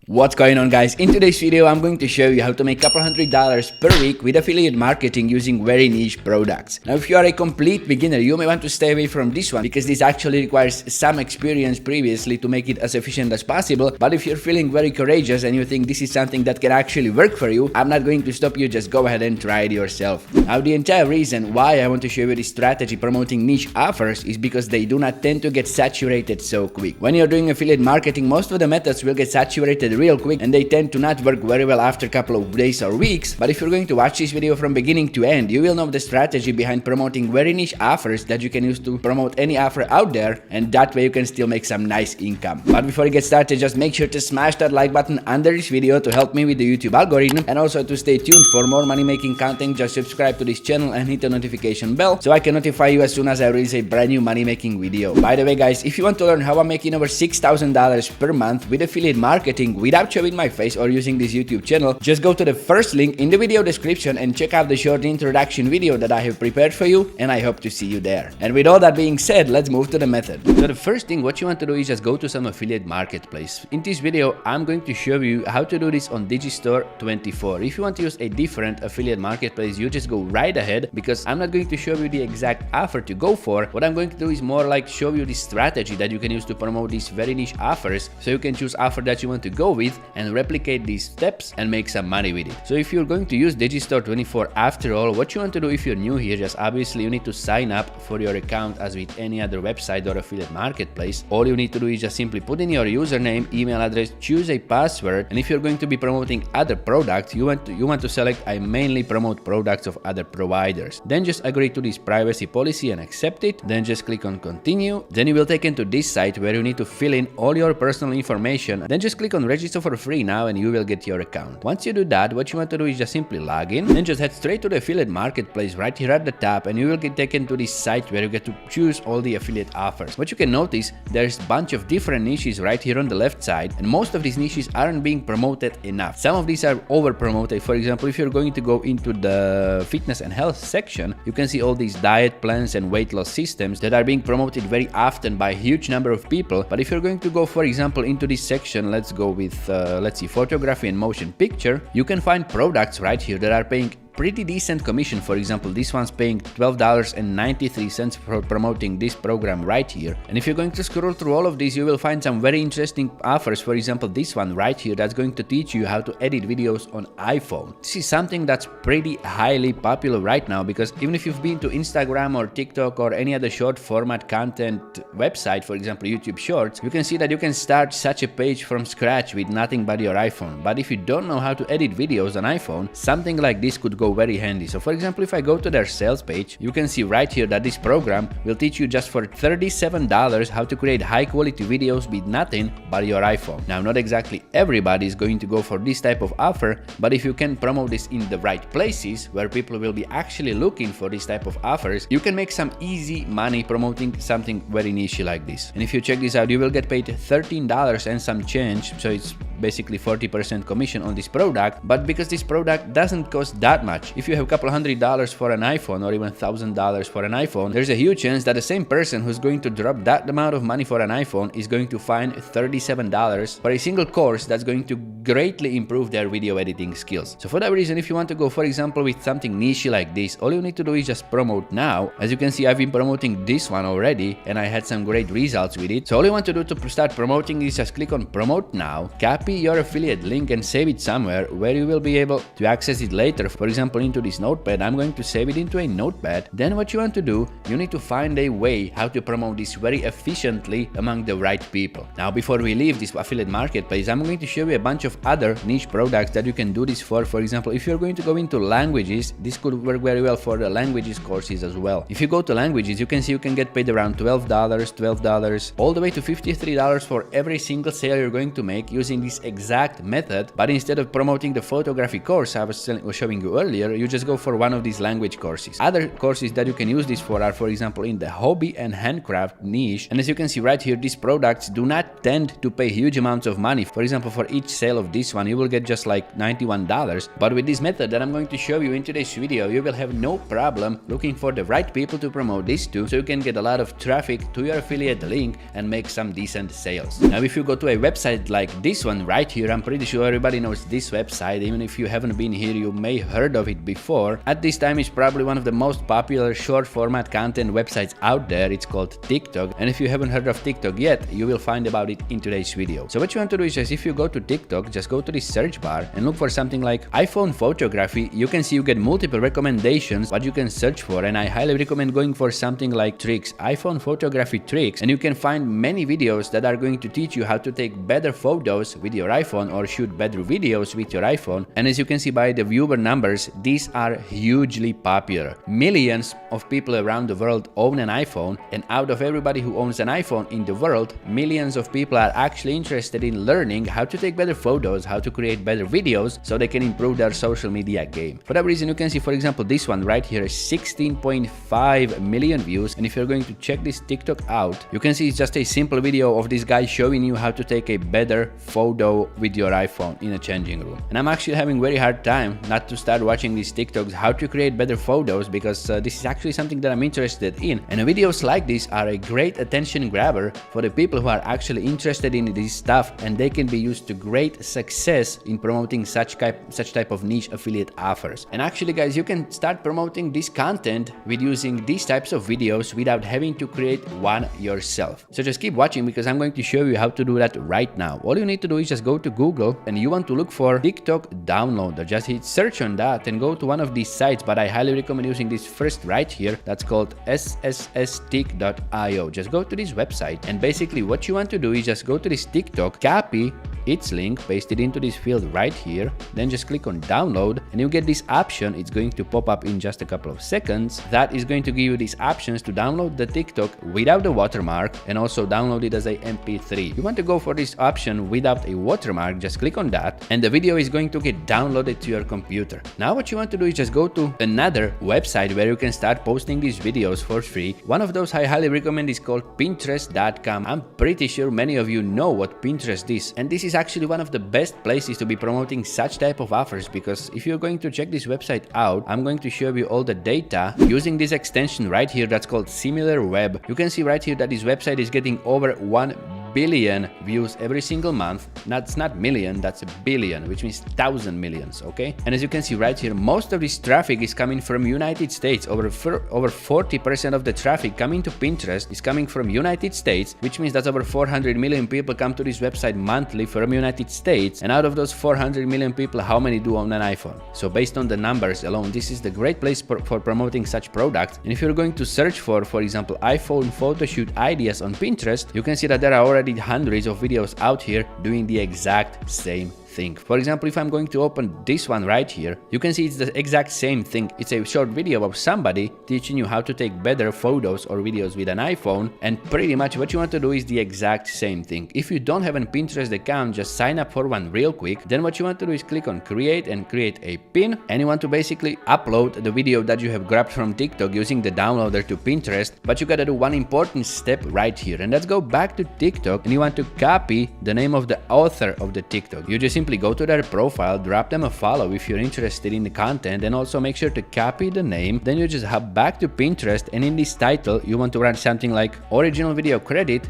What's going on, guys? In today's video I'm going to show you how to make $200 per week with affiliate marketing using very niche products. Now if you are a complete beginner, you may want to stay away from this one because this actually requires some experience previously to make it as efficient as possible. But if you're feeling very courageous and you think this is something that can actually work for you, I'm not going to stop you, just go ahead and try it yourself. Now the entire reason why I want to show you this strategy promoting niche offers is because they do not tend to get saturated so quick. When you're doing affiliate marketing, most of the methods will get saturated real quick and they tend to not work very well after a couple of days or weeks. But if you're going to watch this video from beginning to end, you will know the strategy behind promoting very niche offers that you can use to promote any offer out there, and that way you can still make some nice income. But before you get started, just make sure to smash that like button under this video to help me with the YouTube algorithm, and also to stay tuned for more money making content. Just subscribe to this channel and hit the notification bell so I can notify you as soon as I release a brand new money making video. By the way, guys, if you want to learn how I'm making over $6,000 per month with affiliate marketing without showing my face or using this YouTube channel, just go to the first link in the video description and check out the short introduction video that I have prepared for you, and I hope to see you there. And with all that being said, let's move to the method. So the first thing what you want to do is just go to some affiliate marketplace. In this video I'm going to show you how to do this on Digistore24. If you want to use a different affiliate marketplace, you just go right ahead, because I'm not going to show you the exact offer to go for. What I'm going to do is more like show you the strategy that you can use to promote these very niche offers, so you can choose offer that you want to go with and replicate these steps and make some money with it. So if you're going to use Digistore24, after all, what you want to do if you're new here, just obviously you need to sign up for your account as with any other website or affiliate marketplace. All you need to do is just simply put in your username, email address, choose a password, and if you're going to be promoting other products, you want to select I mainly promote products of other providers. Then just agree to this privacy policy and accept it. Then just click on continue. Then you will take into this site where you need to fill in all your personal information. Then just click on register for free now and you will get your account. Once you do that, what you want to do is just simply log in. Then just head straight to the affiliate marketplace right here at the top, and you will get taken to this site where you get to choose all the affiliate offers. What you can notice, there's a bunch of different niches right here on the left side, and most of these niches aren't being promoted enough. Some of these are over promoted. For example, if you're going to go into the fitness and health section, you can see all these diet plans and weight loss systems that are being promoted very often by a huge number of people. But if you're going to go, for example, into this section, let's go with let's see, photography and motion picture, you can find products right here that are paying pretty decent commission. For example, this one's paying $12.93 for promoting this program right here. And if you're going to scroll through all of these, you will find some very interesting offers. For example, this one right here, that's going to teach you how to edit videos on iPhone. This is something that's pretty highly popular right now, because even if you've been to Instagram or TikTok or any other short format content website, for example YouTube Shorts, you can see that you can start such a page from scratch with nothing but your iPhone. But if you don't know how to edit videos on iPhone, something like this could go very handy. So for example, if I go to their sales page, you can see right here that this program will teach you just for $37 how to create high quality videos with nothing but your iPhone. Now, not exactly everybody is going to go for this type of offer, but if you can promote this in the right places where people will be actually looking for this type of offers, you can make some easy money promoting something very niche like this. And if you check this out, you will get paid $13 and some change, so it's basically 40% commission on this product. But because this product doesn't cost that much, if you have a couple $100 for an iPhone or even $1,000 for an iPhone, there's a huge chance that the same person who's going to drop that amount of money for an iPhone is going to find $37 for a single course that's going to greatly improve their video editing skills. So for that reason, if you want to go, for example, with something niche like this, all you need to do is just promote now. As you can see, I've been promoting this one already and I had some great results with it. So all you want to do to start promoting is just click on promote now, copy your affiliate link and save it somewhere where you will be able to access it later. For example, into this notepad, I'm going to save it into a notepad. Then what you want to do, you need to find a way how to promote this very efficiently among the right people. Now, before we leave this affiliate marketplace, I'm going to show you a bunch of other niche products that you can do this for. For example, if you're going to go into languages, this could work very well for the languages courses as well. If you go to languages, you can see you can get paid around $12, all the way to $53 for every single sale you're going to make using this exact method. But instead of promoting the photography course I was showing you earlier, you just go for one of these language courses. Other courses that you can use this for are, for example, in the hobby and handcraft niche. And as you can see right here, these products do not tend to pay huge amounts of money. For example, for each sale of this one, you will get just like $91. But with this method that I'm going to show you in today's video, you will have no problem looking for the right people to promote this to, so you can get a lot of traffic to your affiliate link and make some decent sales. Now, if you go to a website like this one right here, I'm pretty sure everybody knows this website. Even if you haven't been here, you may heard of it before. At this time, it's probably one of the most popular short format content websites out there. It's called TikTok, and if you haven't heard of TikTok yet, you will find about it in today's video. So what you want to do is just, if you go to TikTok, just go to the search bar and look for something like iPhone photography. You can see you get multiple recommendations what you can search for, and I highly recommend going for something like tricks, iPhone photography tricks, and you can find many videos that are going to teach you how to take better photos with your iPhone or shoot better videos with your iPhone. And as you can see by the viewer numbers, these are hugely popular. Millions of people around the world own an iPhone, and out of everybody who owns an iPhone in the world, millions of people are actually interested in learning how to take better photos, how to create better videos, so they can improve their social media game. For that reason, you can see, for example, this one right here is 16.5 million views, and if you're going to check this TikTok out, you can see it's just a simple video of this guy showing you how to take a better photo with your iPhone in a changing room. And I'm actually having very hard time not to start watching these TikToks how to create better photos, because this is actually something that I'm interested in, and videos like this are a great attention grabber for the people who are actually interested in this stuff, and they can be used to great success in promoting such type of niche affiliate offers. And actually, guys, you can start promoting this content with using these types of videos without having to create one yourself. So just keep watching, because I'm going to show you how to do that right now. All you need to do is just go to Google and you want to look for TikTok downloader. Just hit search on that and go to one of these sites, but I highly recommend using this first right here. That's called sssstick.io. Just go to this website, and basically what you want to do is just go to this TikTok, copy its link, paste it into this field right here, then just click on download, and you get this option. It's going to pop up in just a couple of seconds. That is going to give you these options to download the TikTok without the watermark, and also download it as a MP3. You want to go for this option without a watermark, just click on that, and the video is going to get downloaded to your computer. Now what you want to do is just go to another website where you can start posting these videos for free. One of those I highly recommend is called Pinterest.com. I'm pretty sure many of you know what Pinterest is, and this is actually one of the best places to be promoting such type of offers, because if you're going to check this website out, I'm going to show you all the data using this extension right here that's called Similar Web. You can see right here that this website is getting over 1 billion views every single month. That's not million, that's a billion, which means 1,000 millions, okay? And as you can see right here, most of this traffic is coming from United States. Over 40% of the traffic coming to Pinterest is coming from United States, which means that over 400 million people come to this website monthly from United States. And out of those 400 million people, how many do own an iPhone? So based on the numbers alone, this is the great place for promoting such products. And if you're going to search for example, iPhone photo shoot ideas on Pinterest, you can see that there are already hundreds of videos out here doing the exact same thing. For example, if I'm going to open this one right here, you can see it's the exact same thing. It's a short video of somebody teaching you how to take better photos or videos with an iPhone, and pretty much what you want to do is the exact same thing. If you don't have a Pinterest account, just sign up for one real quick. Then what you want to do is click on create and create a pin, and you want to basically upload the video that you have grabbed from TikTok using the downloader to Pinterest. But you gotta do one important step right here, and let's go back to TikTok, and you want to copy the name of the author of the TikTok. You just simply go to their profile, drop them a follow if you're interested in the content, and also make sure to copy the name. Then you just hop back to Pinterest, and in this title you want to write something like original video credit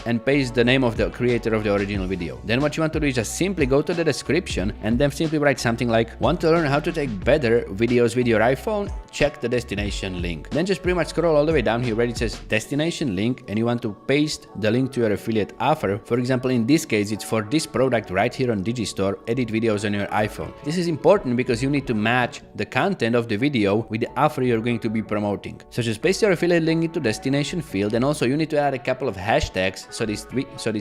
and paste the name of the creator of the original video. Then what you want to do is just simply go to the description and then simply write something like, want to learn how to take better videos with your iPhone? Check the destination link. Then just pretty much scroll all the way down here where it says destination link, and you want to paste the link to your affiliate offer. For example, in this case, it's for this product right here on Digistore, edit videos on your iPhone. This is important because you need to match the content of the video with the offer you're going to be promoting. So just paste your affiliate link into destination field, and also you need to add a couple of hashtags so this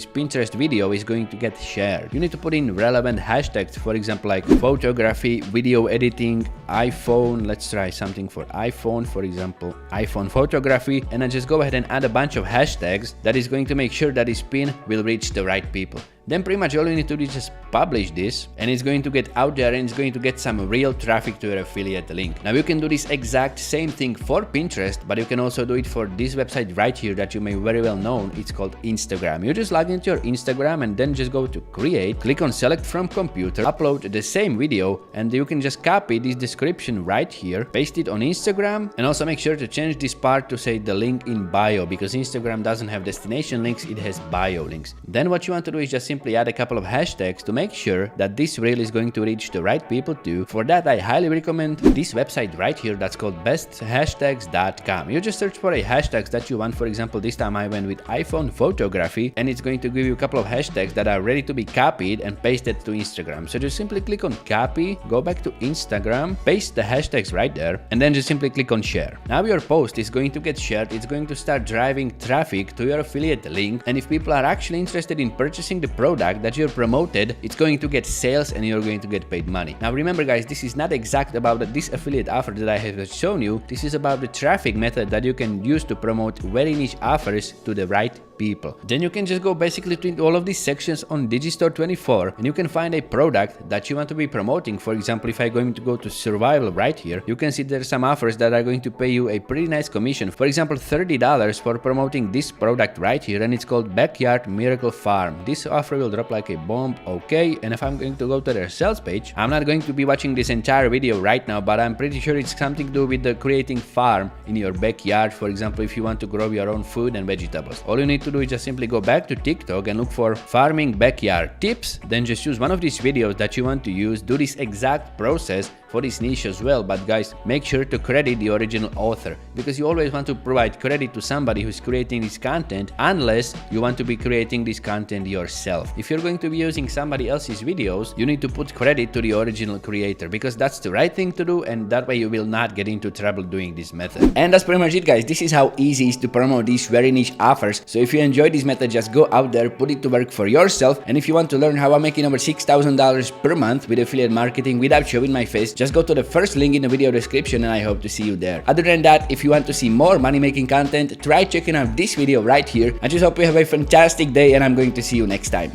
Pinterest video is going to get shared. You need to put in relevant hashtags, for example, like photography, video editing, iPhone. Let's try something for iPhone, for example, iPhone photography, and then just go ahead and add a bunch of hashtags that is going to make sure that this pin will reach the right people. then pretty much all you need to do is just publish this, and it's going to get out there and it's going to get some real traffic to your affiliate link. Now you can do this exact same thing for Pinterest, but you can also do it for this website right here that you may very well know. It's called Instagram. You just log into your Instagram and then just go to create, click on select from computer, upload the same video, and you can just copy this description right here, paste it on Instagram, and also make sure to change this part to say the link in bio, because Instagram doesn't have destination links, it has bio links. Then what you want to do is just simply add a couple of hashtags to make sure that this reel is going to reach the right people too. For that, I highly recommend this website right here that's called besthashtags.com. You just search for a hashtags that you want. For example, this time I went with iPhone photography, and it's going to give you a couple of hashtags that are ready to be copied and pasted to Instagram. So just simply click on copy, go back to Instagram, paste the hashtags right there, and then just simply click on share. Now your post is going to get shared, it's going to start driving traffic to your affiliate link, and if people are actually interested in purchasing the product that you're promoted, it's going to get sales and you're going to get paid money. Now remember guys, this is not exact about this affiliate offer that I have shown you. This is about the traffic method that you can use to promote very niche offers to the right people. Then you can just go basically to all of these sections on Digistore24, and you can find a product that you want to be promoting. For example, if I'm going to go to survival right here, you can see there's some offers that are going to pay you a pretty nice commission. For example, $30 for promoting this product right here, and it's called Backyard Miracle Farm. This offer will drop like a bomb, okay? And if I'm going to go to their sales page, I'm not going to be watching this entire video right now, but I'm pretty sure it's something to do with the creating farm in your backyard. For example, if you want to grow your own food and vegetables, all you need to do is just simply go back to TikTok and look for farming backyard tips, then just choose one of these videos that you want to use, do this exact process for this niche as well. But guys, make sure to credit the original author, because you always want to provide credit to somebody who's creating this content, unless you want to be creating this content yourself. If you're going to be using somebody else's videos, you need to put credit to the original creator, because that's the right thing to do, and that way you will not get into trouble doing this method. And that's pretty much it guys. This is how easy it is to promote these very niche offers. So if you enjoy this method, just go out there, put it to work for yourself. And if you want to learn how I'm making over $6,000 per month with affiliate marketing without showing my face, just go to the first link in the video description, and I hope to see you there. Other than that, if you want to see more money making content, try checking out this video right here. I just hope you have a fantastic day, and I'm going to see you next time.